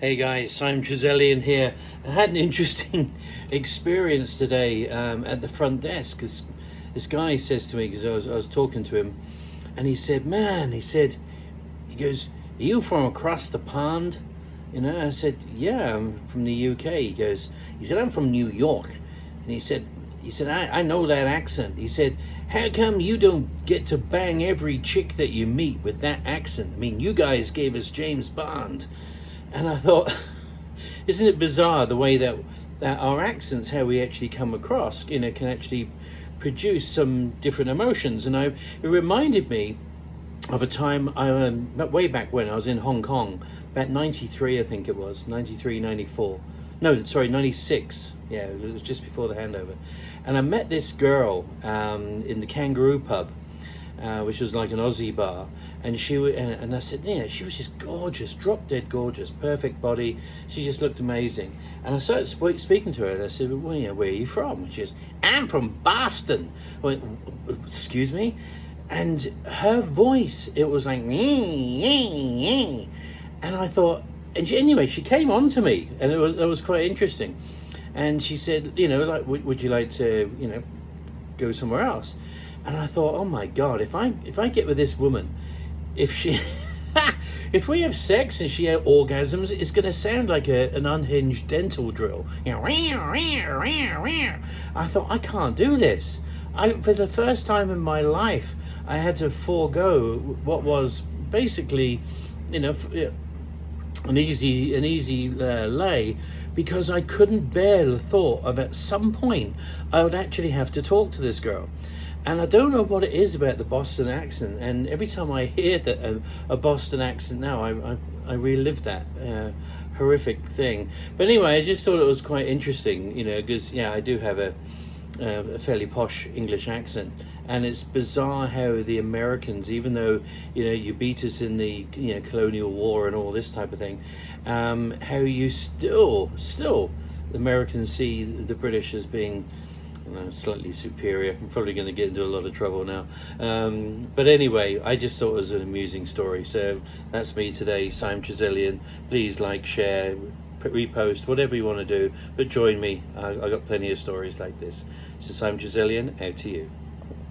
Hey guys, Simon Trizelian here. I had an interesting experience today at the front desk. This guy says to me, because I was talking to him, and he said, "Man," he goes, "Are you from across the pond?" I said, "Yeah, I'm from the UK." He said, "I'm from New York," and he said, I know that accent." He said, "How come you don't get to bang every chick that you meet with that accent? I mean, you guys gave us James Bond." And I thought, isn't it bizarre the way that our accents, how we actually come across, can actually produce some different emotions. And it reminded me of a time, way back when I was in Hong Kong, about 93, I think it was, 93, 94. No, sorry, 96. Yeah, it was just before the handover. And I met this girl in the Kangaroo Pub, which was like an Aussie bar, and and I said, yeah, she was just gorgeous, drop dead gorgeous, perfect body. She just looked amazing. And I started speaking to her, and I said, "Well, where are you from?" And she goes, "I'm from Boston." I went, "Excuse me?" And her voice, it was like, and I thought, anyway, she came on to me, and it was quite interesting. And she said, like, would you like to, go somewhere else? And I thought, oh my God, if I get with this woman, if she, if we have sex and she has orgasms, it's going to sound like an unhinged dental drill. I thought, I can't do this. For the first time in my life, I had to forego what was basically, an easy lay, because I couldn't bear the thought of at some point I would actually have to talk to this girl. And I don't know what it is about the Boston accent. And every time I hear that a Boston accent now, I relive that horrific thing. But anyway, I just thought it was quite interesting, because I do have a fairly posh English accent, and it's bizarre how the Americans, even though you beat us in the colonial war and all this type of thing, how you still the Americans see the British as being slightly superior. I'm probably going to get into a lot of trouble now. But anyway, I just thought it was an amusing story. So that's me today, Simon Trizelian. Please like, share, repost, whatever you want to do. But join me. I got plenty of stories like this. So Simon Trizelian, out to you.